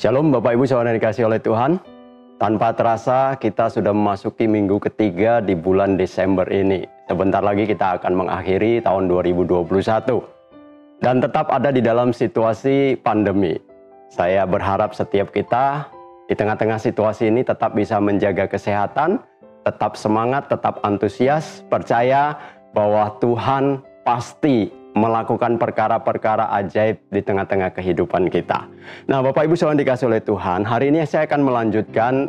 Shalom Bapak Ibu Saudara yang dikasihi oleh Tuhan. Tanpa terasa kita sudah memasuki minggu ketiga di bulan Desember ini. Sebentar lagi kita akan mengakhiri tahun 2021. Dan tetap ada di dalam situasi pandemi. Saya berharap setiap kita di tengah-tengah situasi ini tetap bisa menjaga kesehatan, tetap semangat, tetap antusias, percaya bahwa Tuhan pasti melakukan perkara-perkara ajaib di tengah-tengah kehidupan kita. Nah, Bapak Ibu Saudara dikasih oleh Tuhan, hari ini saya akan melanjutkan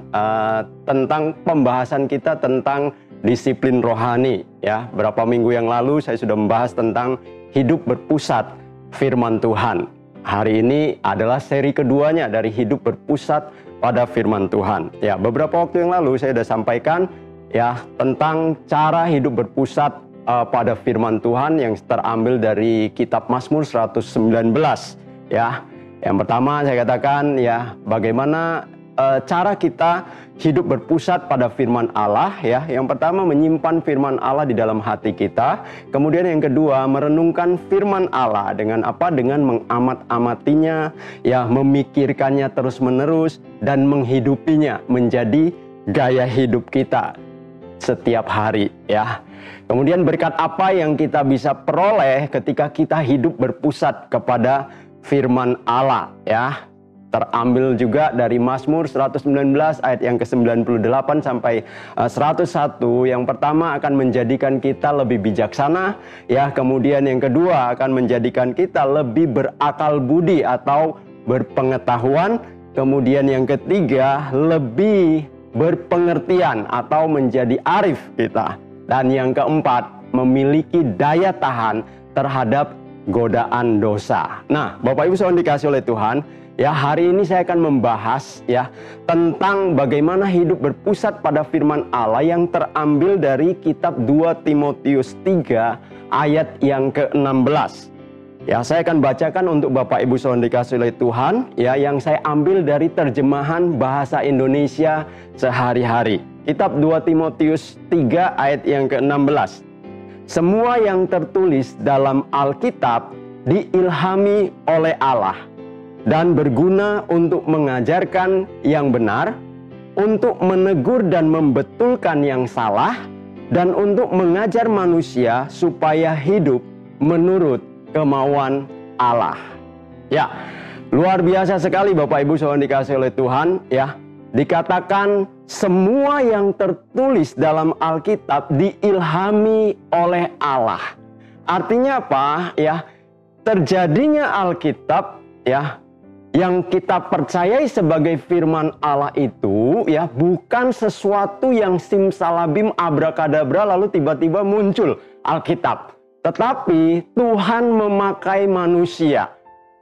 tentang pembahasan kita tentang disiplin rohani. Ya, berapa minggu yang lalu saya sudah membahas tentang hidup berpusat firman Tuhan. Hari ini adalah seri keduanya dari hidup berpusat pada firman Tuhan. Ya, beberapa waktu yang lalu saya sudah sampaikan ya tentang cara hidup berpusat pada firman Tuhan yang terambil dari kitab Mazmur 119 ya. Yang pertama saya katakan ya bagaimana cara kita hidup berpusat pada firman Allah ya. Yang pertama menyimpan firman Allah di dalam hati kita. Kemudian yang kedua merenungkan firman Allah dengan apa? Dengan mengamat-amatinya ya, memikirkannya terus-menerus dan menghidupinya menjadi gaya hidup kita setiap hari ya. Kemudian berkat apa yang kita bisa peroleh ketika kita hidup berpusat kepada firman Allah ya. Terambil juga dari Mazmur 119 ayat yang ke-98 sampai 101. Yang pertama akan menjadikan kita lebih bijaksana ya. Kemudian yang kedua akan menjadikan kita lebih berakal budi atau berpengetahuan. Kemudian yang ketiga lebih berpengertian atau menjadi arif kita. Dan yang keempat, memiliki daya tahan terhadap godaan dosa. Nah, Bapak Ibu Saudara dikasih oleh Tuhan, ya hari ini saya akan membahas ya tentang bagaimana hidup berpusat pada firman Allah yang terambil dari kitab 2 Timotius 3 ayat yang ke-16. Ya, saya akan bacakan untuk Bapak Ibu Saudara dikasih oleh Tuhan ya yang saya ambil dari terjemahan bahasa Indonesia sehari-hari. Kitab 2 Timotius 3 ayat yang ke-16. Semua yang tertulis dalam Alkitab diilhami oleh Allah dan berguna untuk mengajarkan yang benar, untuk menegur dan membetulkan yang salah, dan untuk mengajar manusia supaya hidup menurut kemauan Allah. Ya, luar biasa sekali Bapak Ibu Saudara dikasih oleh Tuhan ya. Dikatakan semua yang tertulis dalam Alkitab diilhami oleh Allah. Artinya apa? Ya, terjadinya Alkitab ya yang kita percayai sebagai firman Allah itu ya bukan sesuatu yang simsalabim abrakadabra lalu tiba-tiba muncul Alkitab. Tetapi Tuhan memakai manusia.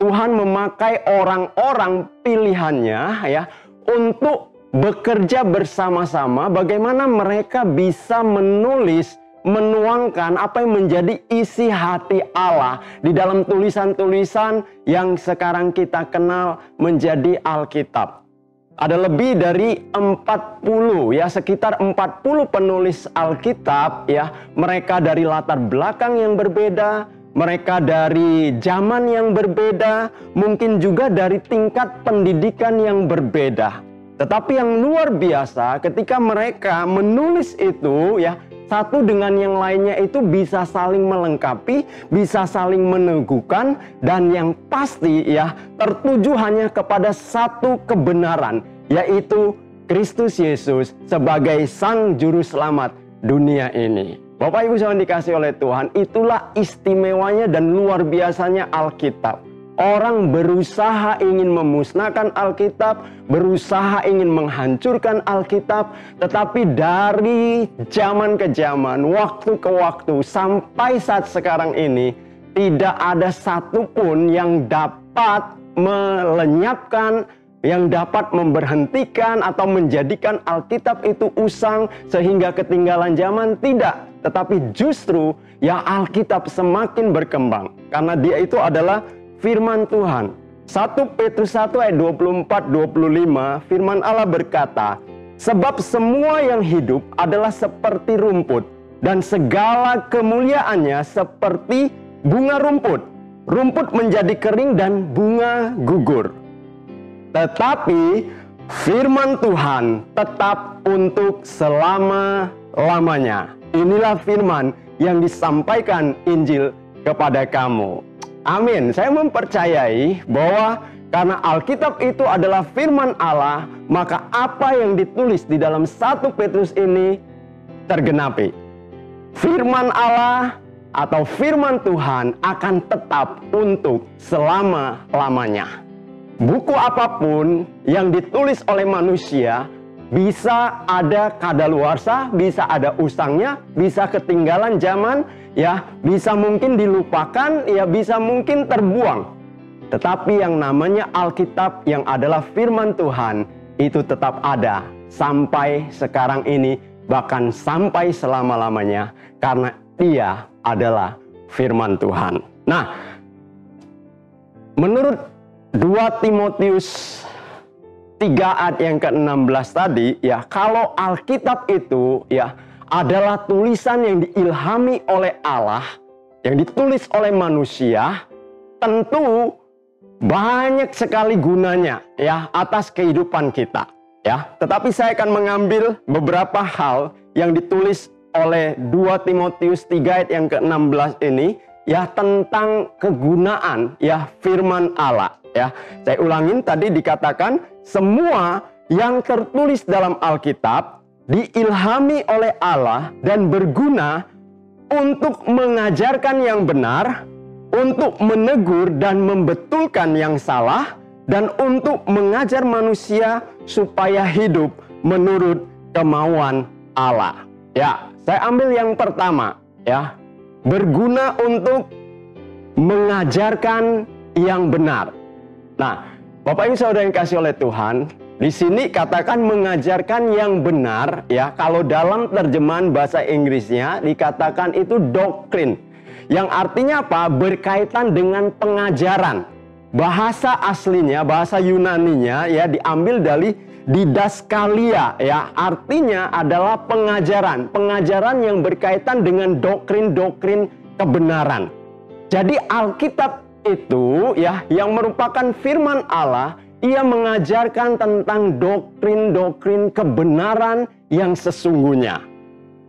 Tuhan memakai orang-orang pilihannya ya untuk bekerja bersama-sama bagaimana mereka bisa menulis, menuangkan apa yang menjadi isi hati Allah di dalam tulisan-tulisan yang sekarang kita kenal menjadi Alkitab. Ada lebih dari 40 ya, sekitar 40 penulis Alkitab ya. Mereka dari latar belakang yang berbeda, mereka dari zaman yang berbeda, mungkin juga dari tingkat pendidikan yang berbeda. Tetapi yang luar biasa ketika mereka menulis itu ya, satu dengan yang lainnya itu bisa saling melengkapi, bisa saling meneguhkan, dan yang pasti ya tertuju hanya kepada satu kebenaran, yaitu Kristus Yesus sebagai Sang Juru Selamat dunia ini. Bapak Ibu Saudara dikasih oleh Tuhan, itulah istimewanya dan luar biasanya Alkitab. Orang berusaha ingin memusnahkan Alkitab, berusaha ingin menghancurkan Alkitab, tetapi dari zaman ke zaman, waktu ke waktu, sampai saat sekarang ini, tidak ada satupun yang dapat melenyapkan, yang dapat memberhentikan atau menjadikan Alkitab itu usang sehingga ketinggalan zaman. Tidak, tetapi justru ya Alkitab semakin berkembang karena dia itu adalah firman Tuhan. 1 Petrus 1 ayat 24-25 firman Allah berkata, sebab semua yang hidup adalah seperti rumput dan segala kemuliaannya seperti bunga rumput. Rumput menjadi kering dan bunga gugur. tetapi firman Tuhan tetap untuk selama-lamanya. Inilah firman yang disampaikan Injil kepada kamu. Amin. Saya mempercayai bahwa karena Alkitab itu adalah firman Allah, maka apa yang ditulis di dalam 1 Petrus ini tergenapi. Firman Allah atau firman Tuhan akan tetap untuk selama-lamanya. Buku apapun yang ditulis oleh manusia bisa ada kadaluarsa, bisa ada usangnya, bisa ketinggalan zaman, ya, bisa mungkin dilupakan, ya, bisa mungkin terbuang. Tetapi yang namanya Alkitab yang adalah firman Tuhan itu tetap ada sampai sekarang ini, bahkan sampai selama-lamanya, karena Dia adalah firman Tuhan. Nah, menurut 2 Timotius 3 ayat yang ke-16 tadi, ya, kalau Alkitab itu, ya, adalah tulisan yang diilhami oleh Allah, yang ditulis oleh manusia, tentu banyak sekali gunanya, ya, atas kehidupan kita, ya. Tetapi saya akan mengambil beberapa hal yang ditulis oleh 2 Timotius 3 ayat yang ke-16 ini, ya, tentang kegunaan, ya, firman Allah, ya. Saya ulangin, tadi dikatakan semua yang tertulis dalam Alkitab diilhami oleh Allah dan berguna untuk mengajarkan yang benar, untuk menegur dan membetulkan yang salah, dan untuk mengajar manusia supaya hidup menurut kemauan Allah. Ya, saya ambil yang pertama, ya. Berguna untuk mengajarkan yang benar. Nah, Bapak Ibu Saudara yang kasih oleh Tuhan, di sini katakan mengajarkan yang benar, ya. Kalau dalam terjemahan bahasa Inggrisnya dikatakan itu doktrin. Yang artinya apa? Berkaitan dengan pengajaran. Bahasa aslinya, bahasa Yunaninya, ya, diambil dari didaskalia, ya, artinya adalah pengajaran. Pengajaran yang berkaitan dengan doktrin-doktrin kebenaran. Jadi Alkitab itu, ya, yang merupakan firman Allah, ia mengajarkan tentang doktrin-doktrin kebenaran yang sesungguhnya.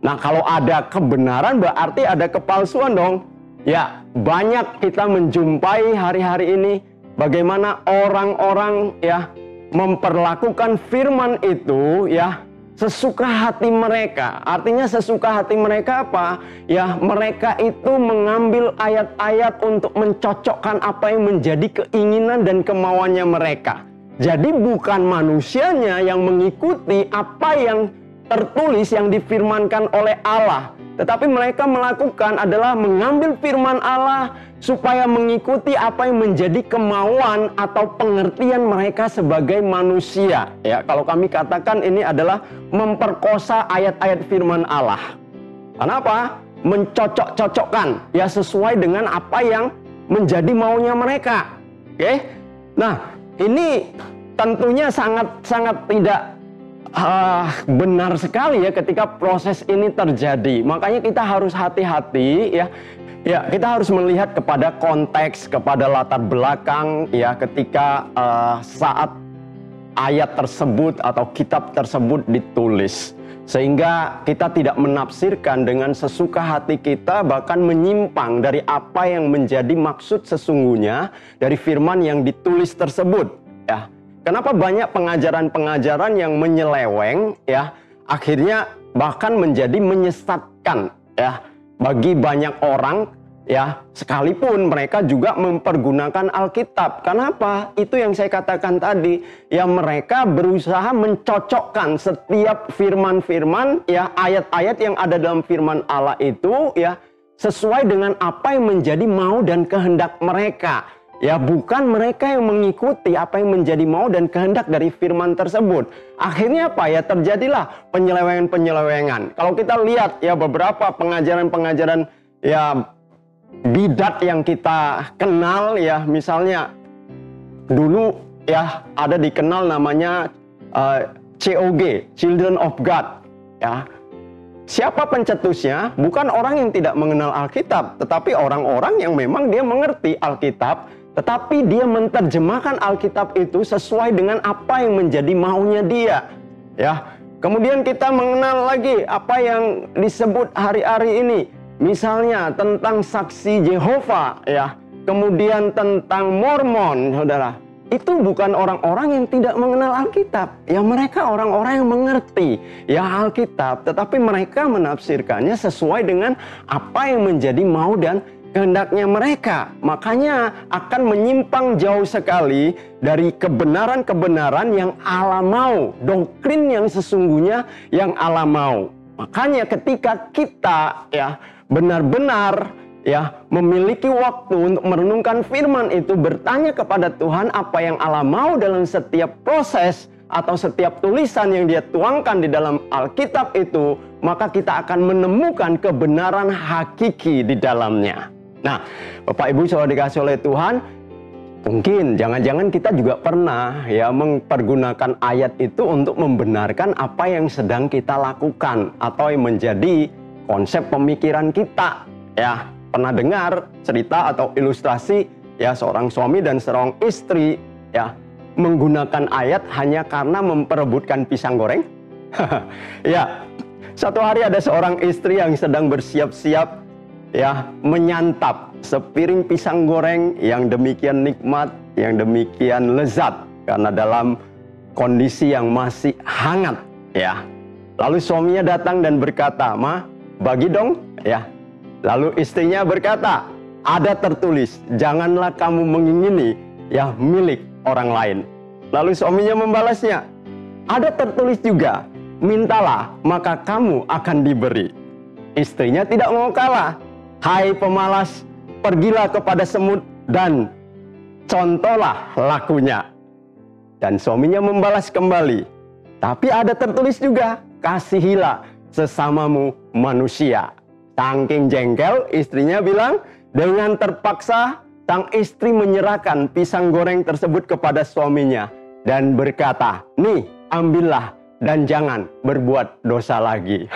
Nah, kalau ada kebenaran berarti ada kepalsuan dong. Ya, banyak kita menjumpai hari-hari ini bagaimana orang-orang, ya, memperlakukan firman itu, ya, sesuka hati mereka. Artinya sesuka hati mereka apa? Ya, mereka itu mengambil ayat-ayat untuk mencocokkan apa yang menjadi keinginan dan kemauannya mereka. Jadi bukan manusianya yang mengikuti apa yang tertulis yang difirmankan oleh Allah, tetapi mereka melakukan adalah mengambil firman Allah supaya mengikuti apa yang menjadi kemauan atau pengertian mereka sebagai manusia. Ya, kalau kami katakan ini adalah memperkosa ayat-ayat firman Allah. Kenapa? Mencocok-cocokkan, ya, sesuai dengan apa yang menjadi maunya mereka. Oke? Nah, ini tentunya sangat tidak benar sekali, ya, ketika proses ini terjadi. Makanya kita harus hati-hati, ya. Ya, kita harus melihat kepada konteks, kepada latar belakang, ya, ketika saat ayat tersebut atau kitab tersebut ditulis. Sehingga kita tidak menafsirkan dengan sesuka hati kita, bahkan menyimpang dari apa yang menjadi maksud sesungguhnya dari firman yang ditulis tersebut, ya. Kenapa banyak pengajaran-pengajaran yang menyeleweng, ya, akhirnya bahkan menjadi menyesatkan, ya, bagi banyak orang, ya, sekalipun mereka juga mempergunakan Alkitab. Kenapa? Itu yang saya katakan tadi, ya, mereka berusaha mencocokkan setiap firman-firman, ya, ayat-ayat yang ada dalam firman Allah itu, ya, sesuai dengan apa yang menjadi mau dan kehendak mereka. Ya, bukan mereka yang mengikuti apa yang menjadi mau dan kehendak dari firman tersebut. Akhirnya apa? Ya, terjadilah penyelewengan-penyelewengan. Kalau kita lihat, ya, beberapa pengajaran-pengajaran, ya, bidat yang kita kenal, ya, misalnya dulu, ya, ada dikenal namanya COG, Children of God, ya. Siapa pencetusnya? Bukan orang yang tidak mengenal Alkitab, tetapi orang-orang yang memang dia mengerti Alkitab, tetapi dia menerjemahkan Alkitab itu sesuai dengan apa yang menjadi maunya dia. Ya, kemudian kita mengenal lagi apa yang disebut hari-hari ini, misalnya tentang saksi Yehova, ya, kemudian tentang Mormon, saudara. Itu bukan orang-orang yang tidak mengenal Alkitab. Ya, mereka orang-orang yang mengerti ya Alkitab, tetapi mereka menafsirkannya sesuai dengan apa yang menjadi mau dan kehendaknya mereka. Makanya akan menyimpang jauh sekali dari kebenaran-kebenaran yang Allah mau, doktrin yang sesungguhnya yang Allah mau. Makanya ketika kita ya benar-benar ya memiliki waktu untuk merenungkan firman itu, bertanya kepada Tuhan apa yang Allah mau dalam setiap proses atau setiap tulisan yang dia tuangkan di dalam Alkitab itu, maka kita akan menemukan kebenaran hakiki di dalamnya. Nah, Bapak Ibu saudara dikasih oleh Tuhan, mungkin jangan-jangan kita juga pernah ya mempergunakan ayat itu untuk membenarkan apa yang sedang kita lakukan atau yang menjadi konsep pemikiran kita. Ya, pernah dengar cerita atau ilustrasi ya seorang suami dan seorang istri ya menggunakan ayat hanya karena memperebutkan pisang goreng? Ya, satu hari ada seorang istri yang sedang bersiap-siap ya menyantap sepiring pisang goreng yang demikian nikmat, yang demikian lezat karena dalam kondisi yang masih hangat ya. Lalu suaminya datang dan berkata, "Ma, bagi dong," ya. Lalu istrinya berkata, "Ada tertulis, janganlah kamu mengingini ya milik orang lain." Lalu suaminya membalasnya, "Ada tertulis juga, mintalah maka kamu akan diberi." Istrinya tidak mau kalah. "Hai pemalas, pergilah kepada semut dan contohlah lakunya." Dan suaminya membalas kembali, "Tapi ada tertulis juga, kasihilah sesamamu manusia." Saking jengkel, istrinya bilang, dengan terpaksa sang istri menyerahkan pisang goreng tersebut kepada suaminya dan berkata, "Nih, ambillah dan jangan berbuat dosa lagi."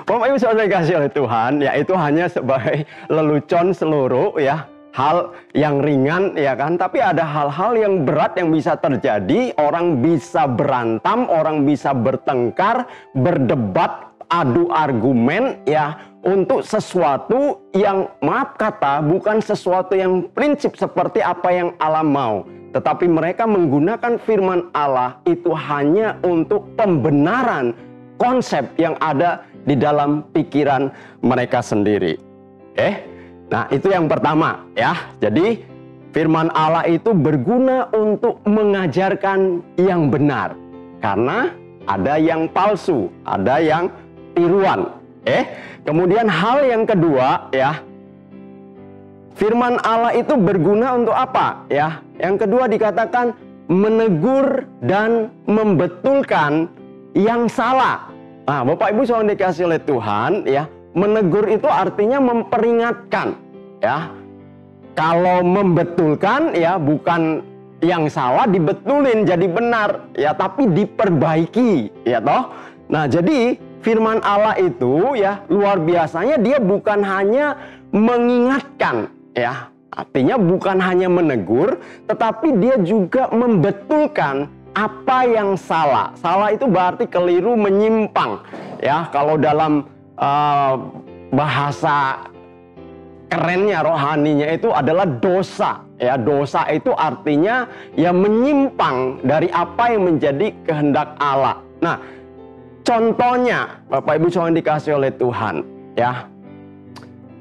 Bapak Ibu saudara dikasih oleh Tuhan, ya itu hanya sebagai lelucon seluruh ya, hal yang ringan ya kan, tapi ada hal-hal yang berat yang bisa terjadi. Orang bisa berantem, orang bisa bertengkar, berdebat, adu argumen ya untuk sesuatu yang maaf kata bukan sesuatu yang prinsip seperti apa yang Allah mau, tetapi mereka menggunakan firman Allah itu hanya untuk pembenaran konsep yang ada di dalam pikiran mereka sendiri. Nah itu yang pertama ya. Jadi firman Allah itu berguna untuk mengajarkan yang benar, karena ada yang palsu, ada yang tiruan. Kemudian hal yang kedua ya, firman Allah itu berguna untuk apa ya? Yang kedua dikatakan menegur dan membetulkan yang salah. Nah, Bapak Ibu saudara dikasih oleh Tuhan ya, menegur itu artinya memperingatkan ya. Kalau membetulkan ya bukan yang salah dibetulin jadi benar ya, tapi diperbaiki ya toh. Nah, jadi firman Allah itu ya luar biasanya, dia bukan hanya mengingatkan ya, artinya bukan hanya menegur, tetapi dia juga membetulkan apa yang salah. Salah itu berarti keliru, menyimpang ya. Kalau dalam bahasa kerennya, rohaninya itu adalah dosa ya. Dosa itu artinya ya menyimpang dari apa yang menjadi kehendak Allah. Nah, contohnya, Bapak Ibu saudara dikasih oleh Tuhan ya,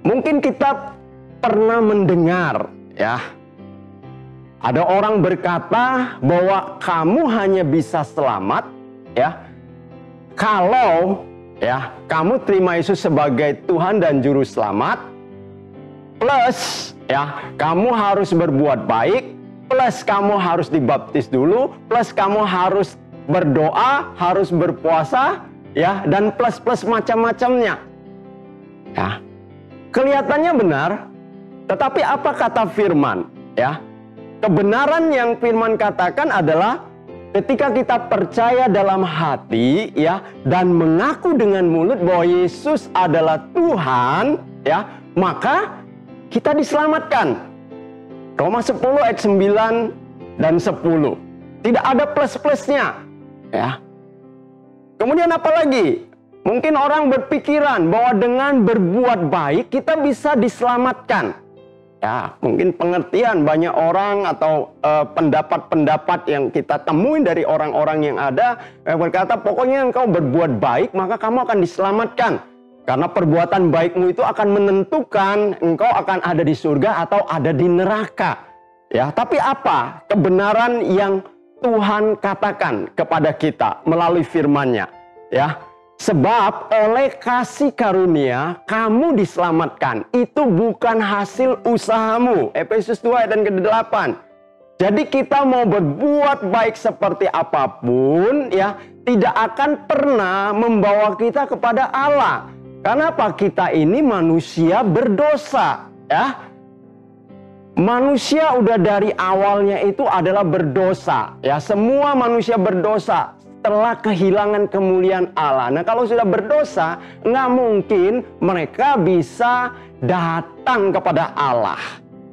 mungkin kita pernah mendengar ya, ada orang berkata bahwa kamu hanya bisa selamat ya kalau ya kamu terima Yesus sebagai Tuhan dan Juru Selamat, plus ya kamu harus berbuat baik, plus kamu harus dibaptis dulu, plus kamu harus berdoa, harus berpuasa ya, dan plus-plus macam-macamnya ya. Kelihatannya benar, tetapi apa kata firman ya? Kebenaran yang firman katakan adalah ketika kita percaya dalam hati ya dan mengaku dengan mulut bahwa Yesus adalah Tuhan ya, maka kita diselamatkan. Roma 10 ayat 9 dan 10. Tidak ada plus-plusnya. Ya. Kemudian apa lagi? Mungkin orang berpikiran bahwa dengan berbuat baik kita bisa diselamatkan. Ya, mungkin pengertian banyak orang atau pendapat-pendapat yang kita temuin dari orang-orang yang ada yang berkata pokoknya engkau berbuat baik maka kamu akan diselamatkan. Karena perbuatan baikmu itu akan menentukan engkau akan ada di surga atau ada di neraka. Ya, tapi apa kebenaran yang Tuhan katakan kepada kita melalui firman-Nya? Ya. Sebab oleh kasih karunia kamu diselamatkan. Itu bukan hasil usahamu. Efesus 2 ayat yang ke-8. Jadi kita mau berbuat baik seperti apapun ya, tidak akan pernah membawa kita kepada Allah. Karena apa? Kita ini manusia berdosa, ya. Manusia udah dari awalnya itu adalah berdosa, ya. Semua manusia berdosa setelah kehilangan kemuliaan Allah. Nah, kalau sudah berdosa, nggak mungkin mereka bisa datang kepada Allah.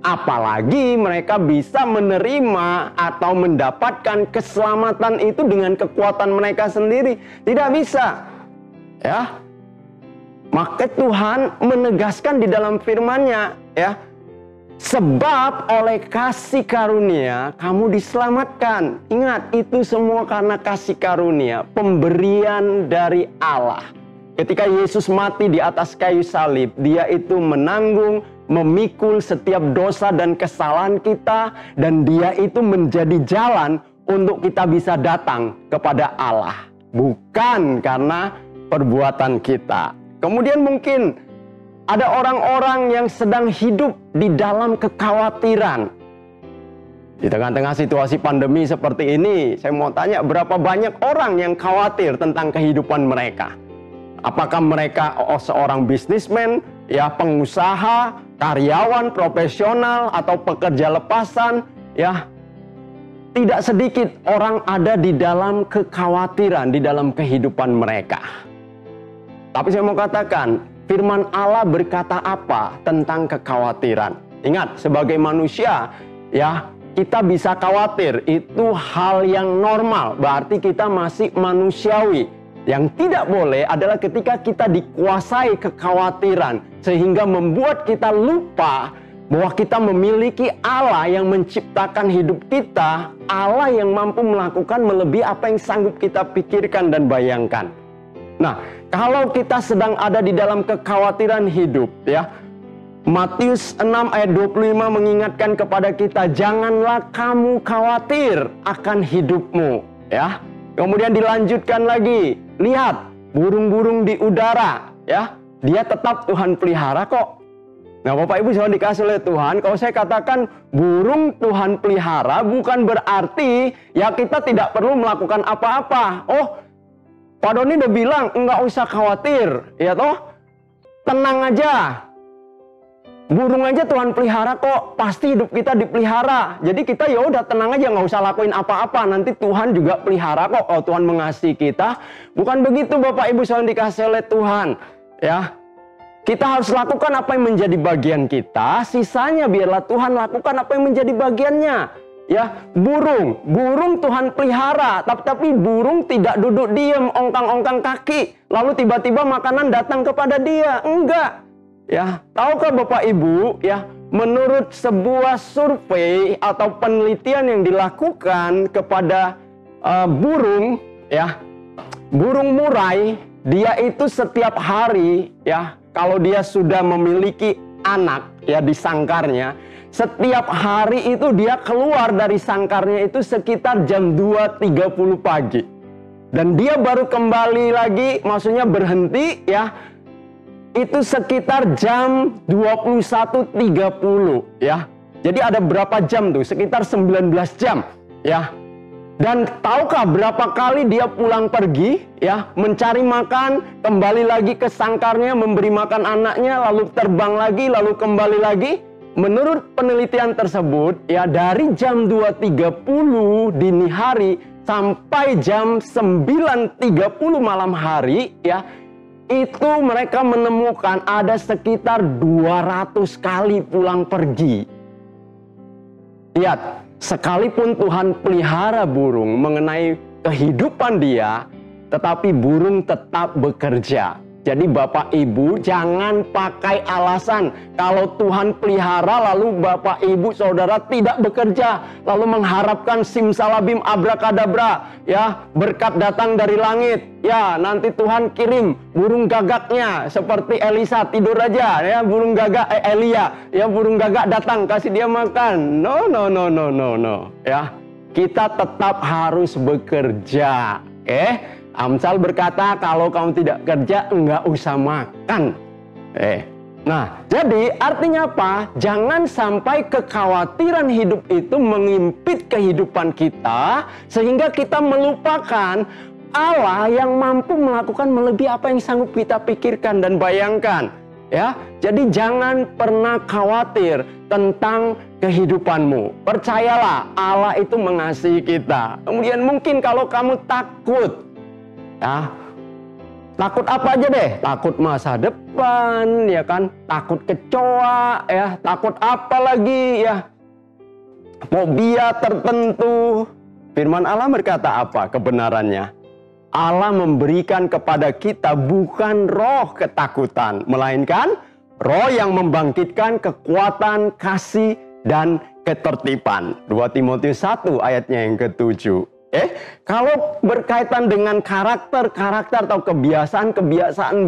Apalagi mereka bisa menerima atau mendapatkan keselamatan itu dengan kekuatan mereka sendiri. Tidak bisa, ya. Maka Tuhan menegaskan di dalam firman-Nya, ya, sebab oleh kasih karunia kamu diselamatkan. Ingat, itu semua karena kasih karunia, pemberian dari Allah. Ketika Yesus mati di atas kayu salib, Dia itu menanggung, memikul setiap dosa dan kesalahan kita, dan Dia itu menjadi jalan untuk kita bisa datang kepada Allah, bukan karena perbuatan kita. Kemudian mungkin ada orang-orang yang sedang hidup di dalam kekhawatiran. Di tengah-tengah situasi pandemi seperti ini, saya mau tanya berapa banyak orang yang khawatir tentang kehidupan mereka? Apakah mereka seorang bisnismen, ya, pengusaha, karyawan, profesional, atau pekerja lepasan, ya? Tidak sedikit orang ada di dalam kekhawatiran di dalam kehidupan mereka. Tapi saya mau katakan, firman Allah berkata apa tentang kekhawatiran? Ingat, sebagai manusia, ya, kita bisa khawatir. Itu hal yang normal, berarti kita masih manusiawi. Yang tidak boleh adalah ketika kita dikuasai kekhawatiran, sehingga membuat kita lupa bahwa kita memiliki Allah yang menciptakan hidup kita, Allah yang mampu melakukan melebihi apa yang sanggup kita pikirkan dan bayangkan. Nah, kalau kita sedang ada di dalam kekhawatiran hidup, ya, Matius 6 ayat 25 mengingatkan kepada kita, janganlah kamu khawatir akan hidupmu, ya. Kemudian dilanjutkan lagi, lihat burung-burung di udara, ya, dia tetap Tuhan pelihara kok. Nah, Bapak Ibu saudara dikasih oleh Tuhan, kalau saya katakan burung Tuhan pelihara bukan berarti ya kita tidak perlu melakukan apa-apa. Oh, Pak Doni udah bilang enggak usah khawatir, ya toh, tenang aja. Burung aja Tuhan pelihara kok, pasti hidup kita dipelihara. Jadi kita ya udah tenang aja, nggak usah lakuin apa-apa. Nanti Tuhan juga pelihara kok. Kalau Tuhan mengasihi kita, bukan begitu Bapak Ibu saudara dikasih oleh Tuhan, ya. Kita harus lakukan apa yang menjadi bagian kita, sisanya biarlah Tuhan lakukan apa yang menjadi bagiannya. Ya, burung Tuhan pelihara, tapi burung tidak duduk diam, ongkang-ongkang kaki, lalu tiba-tiba makanan datang kepada dia. Enggak. Ya, tahukah Bapak Ibu, ya, menurut sebuah survei atau penelitian yang dilakukan kepada burung, ya, burung murai, dia itu setiap hari, ya, kalau dia sudah memiliki anak, ya, di sangkarnya, setiap hari itu dia keluar dari sangkarnya itu sekitar jam 2.30 pagi. Dan dia baru kembali lagi, maksudnya berhenti, ya, itu sekitar jam 21.30, ya. Jadi ada berapa jam tuh? Sekitar 19 jam, ya. Dan tahukah berapa kali dia pulang pergi, ya, mencari makan, kembali lagi ke sangkarnya, memberi makan anaknya, lalu terbang lagi, lalu kembali lagi? Menurut penelitian tersebut, ya, dari jam 2.30 dini hari sampai jam 9.30 malam hari, ya, itu mereka menemukan ada sekitar 200 kali pulang pergi. Lihat, sekalipun Tuhan pelihara burung mengenai kehidupan dia, tetapi burung tetap bekerja. Jadi Bapak Ibu jangan pakai alasan kalau Tuhan pelihara lalu Bapak Ibu Saudara tidak bekerja, lalu mengharapkan simsalabim abrakadabra, ya, berkat datang dari langit, ya, nanti Tuhan kirim burung gagaknya seperti Elisa, tidur aja, ya, burung gagak Elia, ya, burung gagak datang kasih dia makan. No, ya. Kita tetap harus bekerja, oke? Amsal berkata, kalau kamu tidak kerja, enggak usah makan. Nah, jadi artinya apa? Jangan sampai kekhawatiran hidup itu mengimpit kehidupan kita, sehingga kita melupakan Allah yang mampu melakukan melebihi apa yang sanggup kita pikirkan dan bayangkan. Ya, jadi jangan pernah khawatir tentang kehidupanmu. Percayalah, Allah itu mengasihi kita. Kemudian mungkin kalau kamu takut, ya, takut apa aja deh, takut masa depan, ya kan, takut kecoa, ya, takut apa lagi, ya, fobia tertentu. Firman Allah berkata apa kebenarannya? Allah memberikan kepada kita bukan roh ketakutan, melainkan roh yang membangkitkan kekuatan, kasih, dan ketertiban. 2 Timotius 1 ayatnya yang ke-7. Kalau berkaitan dengan karakter atau kebiasaan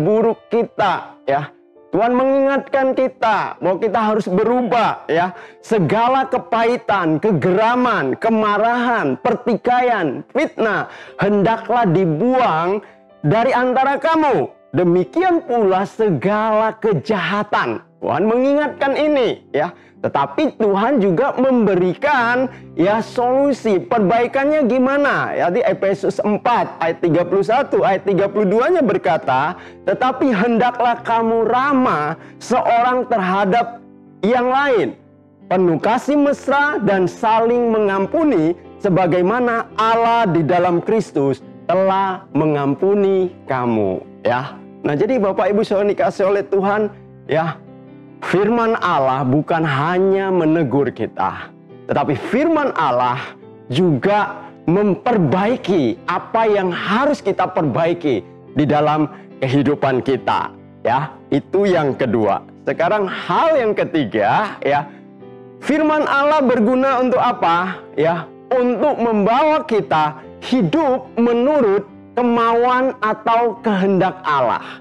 buruk kita, ya, Tuhan mengingatkan kita bahwa kita harus berubah, ya. Segala kepahitan, kegeraman, kemarahan, pertikaian, fitnah hendaklah dibuang dari antara kamu. Demikian pula segala kejahatan. Tuhan mengingatkan ini, ya. Tetapi Tuhan juga memberikan, ya, solusi. Perbaikannya gimana? Ya, di Efesus 4 ayat 31 ayat 32-nya berkata, tetapi hendaklah kamu ramah seorang terhadap yang lain, penuh kasih mesra dan saling mengampuni, sebagaimana Allah di dalam Kristus telah mengampuni kamu. Ya, nah jadi Bapak Ibu Saudara dikasih oleh Tuhan, ya. Firman Allah bukan hanya menegur kita, tetapi firman Allah juga memperbaiki apa yang harus kita perbaiki di dalam kehidupan kita. Ya, itu yang kedua. Sekarang hal yang ketiga, ya, firman Allah berguna untuk apa? Ya, untuk membawa kita hidup menurut kemauan atau kehendak Allah.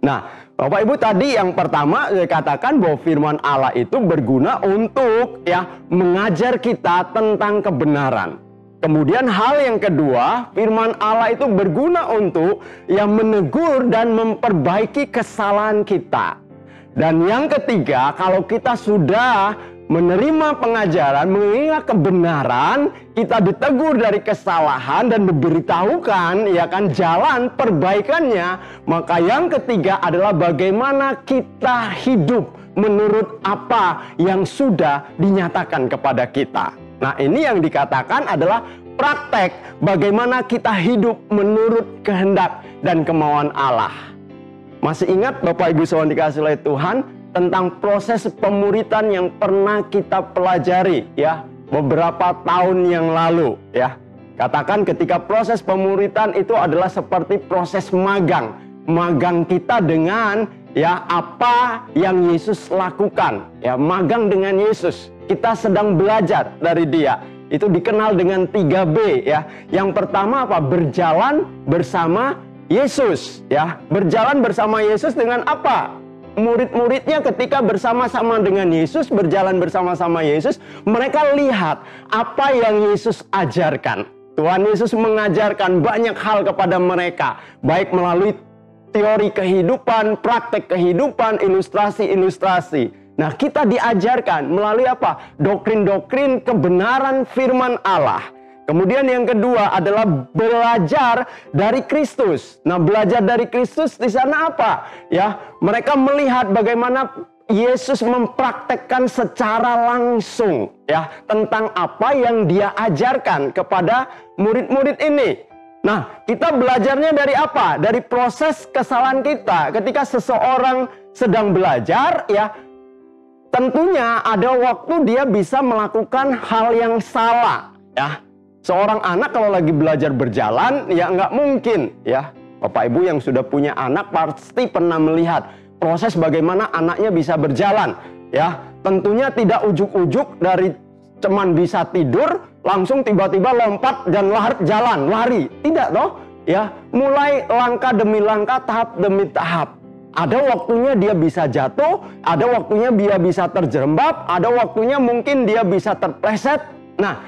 Nah, Bapak Ibu, tadi yang pertama saya katakan bahwa firman Allah itu berguna untuk, ya, mengajar kita tentang kebenaran. Kemudian hal yang kedua, firman Allah itu berguna untuk, ya, menegur dan memperbaiki kesalahan kita. Dan yang ketiga, kalau kita sudah menerima pengajaran, mengingat kebenaran, kita ditegur dari kesalahan dan diberitahukan, ya kan, jalan perbaikannya. Maka yang ketiga adalah bagaimana kita hidup menurut apa yang sudah dinyatakan kepada kita. Nah, ini yang dikatakan adalah praktek bagaimana kita hidup menurut kehendak dan kemauan Allah. Masih ingat Bapak Ibu Saudara dikasih oleh Tuhan tentang proses pemuritan yang pernah kita pelajari, ya, beberapa tahun yang lalu, ya. Katakan ketika proses pemuritan itu adalah seperti proses magang kita dengan, ya, apa yang Yesus lakukan, ya, magang dengan Yesus. Kita sedang belajar dari dia. Itu dikenal dengan 3B, ya. Yang pertama apa? Berjalan bersama Yesus, ya. Berjalan bersama Yesus dengan apa? Murid-muridnya ketika bersama-sama dengan Yesus, berjalan bersama-sama Yesus, mereka lihat apa yang Yesus ajarkan. Tuhan Yesus mengajarkan banyak hal kepada mereka, baik melalui teori kehidupan, praktek kehidupan, ilustrasi-ilustrasi. Nah, kita diajarkan melalui apa? Doktrin-doktrin kebenaran firman Allah. Kemudian yang kedua adalah belajar dari Kristus. Nah, belajar dari Kristus di sana apa? Ya, mereka melihat bagaimana Yesus mempraktekkan secara langsung, ya, tentang apa yang dia ajarkan kepada murid-murid ini. Nah, kita belajarnya dari apa? Dari proses kesalahan kita. Ketika seseorang sedang belajar, ya, tentunya ada waktu dia bisa melakukan hal yang salah, ya. Seorang anak kalau lagi belajar berjalan, ya nggak mungkin, ya. Bapak Ibu yang sudah punya anak pasti pernah melihat proses bagaimana anaknya bisa berjalan, ya. Tentunya tidak ujuk-ujuk dari cuman bisa tidur, langsung tiba-tiba lompat dan lari. Tidak toh, ya. Mulai langkah demi langkah, tahap demi tahap. Ada waktunya dia bisa jatuh, ada waktunya dia bisa terjerembab, ada waktunya mungkin dia bisa terpleset. Nah,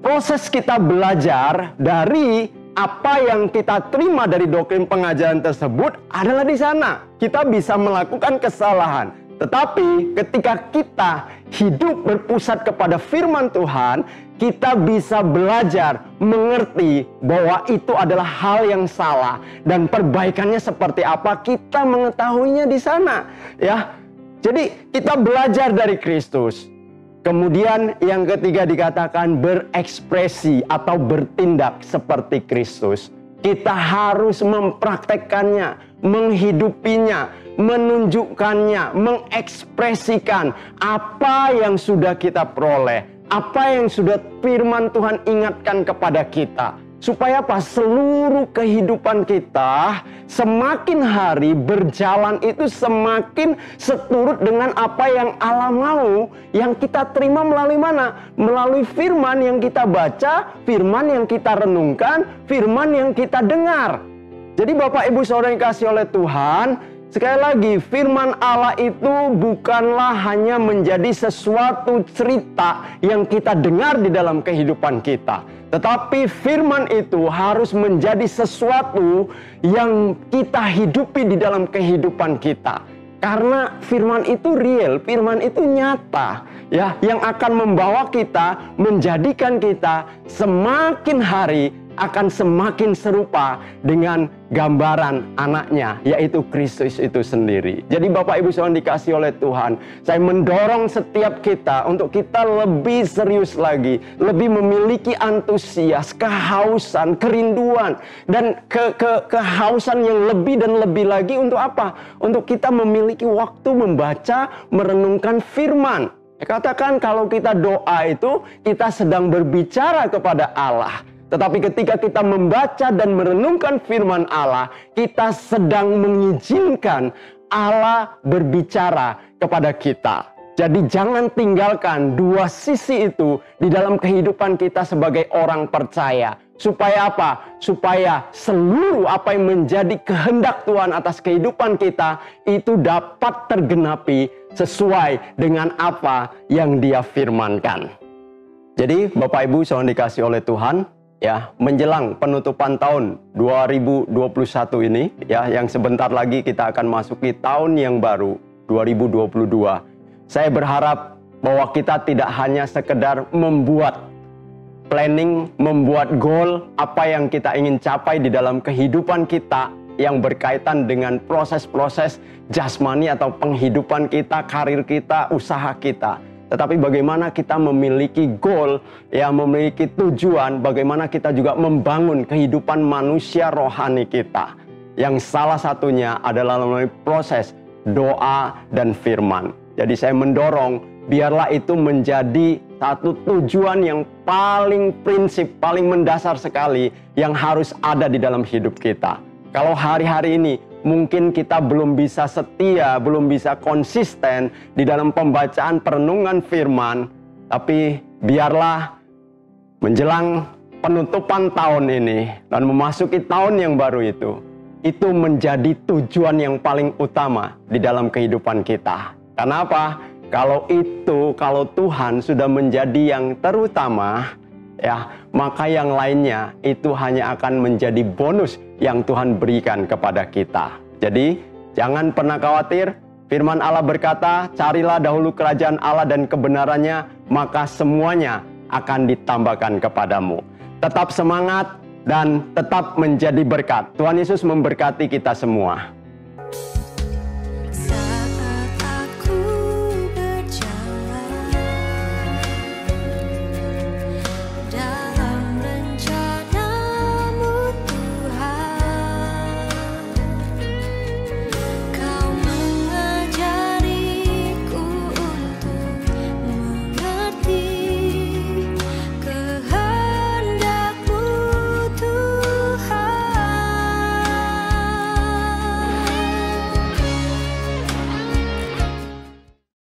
proses kita belajar dari apa yang kita terima dari doktrin pengajaran tersebut adalah di sana. Kita bisa melakukan kesalahan. Tetapi ketika kita hidup berpusat kepada firman Tuhan, kita bisa belajar mengerti bahwa itu adalah hal yang salah dan perbaikannya seperti apa, kita mengetahuinya di sana, ya. Jadi kita belajar dari Kristus. Kemudian yang ketiga dikatakan berekspresi atau bertindak seperti Kristus. Kita harus mempraktekkannya, menghidupinya, menunjukkannya, mengekspresikan apa yang sudah kita peroleh, apa yang sudah firman Tuhan ingatkan kepada kita. Supaya apa? Seluruh kehidupan kita semakin hari berjalan itu semakin seturut dengan apa yang Allah mau, yang kita terima melalui mana? Melalui firman yang kita baca, firman yang kita renungkan, firman yang kita dengar. Jadi Bapak Ibu Saudara yang dikasihi oleh Tuhan, sekali lagi firman Allah itu bukanlah hanya menjadi sesuatu cerita yang kita dengar di dalam kehidupan kita. Tetapi firman itu harus menjadi sesuatu yang kita hidupi di dalam kehidupan kita. Karena firman itu real, firman itu nyata, ya, yang akan membawa kita, menjadikan kita semakin hari akan semakin serupa dengan gambaran anaknya, yaitu Kristus itu sendiri. Jadi Bapak Ibu Saudara dikasihi oleh Tuhan, saya mendorong setiap kita untuk kita lebih serius lagi, lebih memiliki antusias, kehausan, kerinduan, dan kehausan yang lebih dan lebih lagi untuk apa? Untuk kita memiliki waktu membaca, merenungkan firman. Katakan kalau kita doa itu, kita sedang berbicara kepada Allah. Tetapi ketika kita membaca dan merenungkan firman Allah, kita sedang mengizinkan Allah berbicara kepada kita. Jadi jangan tinggalkan dua sisi itu di dalam kehidupan kita sebagai orang percaya. Supaya apa? Supaya seluruh apa yang menjadi kehendak Tuhan atas kehidupan kita itu dapat tergenapi sesuai dengan apa yang Dia firmankan. Jadi Bapak Ibu Saudara dikasihi oleh Tuhan, ya, menjelang penutupan tahun 2021 ini, ya, yang sebentar lagi kita akan masuki tahun yang baru 2022. Saya berharap bahwa kita tidak hanya sekedar membuat planning, membuat goal apa yang kita ingin capai di dalam kehidupan kita yang berkaitan dengan proses-proses jasmani atau penghidupan kita, karir kita, usaha kita. Tetapi bagaimana kita memiliki goal, ya, memiliki tujuan, bagaimana kita juga membangun kehidupan manusia rohani kita. Yang salah satunya adalah melalui proses doa dan firman. Jadi saya mendorong, biarlah itu menjadi satu tujuan yang paling prinsip, paling mendasar sekali yang harus ada di dalam hidup kita. Kalau hari-hari ini mungkin kita belum bisa setia, belum bisa konsisten di dalam pembacaan perenungan firman, tapi biarlah menjelang penutupan tahun ini dan memasuki tahun yang baru itu menjadi tujuan yang paling utama di dalam kehidupan kita. Karena apa? Kalau Tuhan sudah menjadi yang terutama, ya, maka yang lainnya itu hanya akan menjadi bonus yang Tuhan berikan kepada kita. Jadi jangan pernah khawatir. Firman Allah berkata, carilah dahulu kerajaan Allah dan kebenarannya, maka semuanya akan ditambahkan kepadamu. Tetap semangat dan tetap menjadi berkat. Tuhan Yesus memberkati kita semua.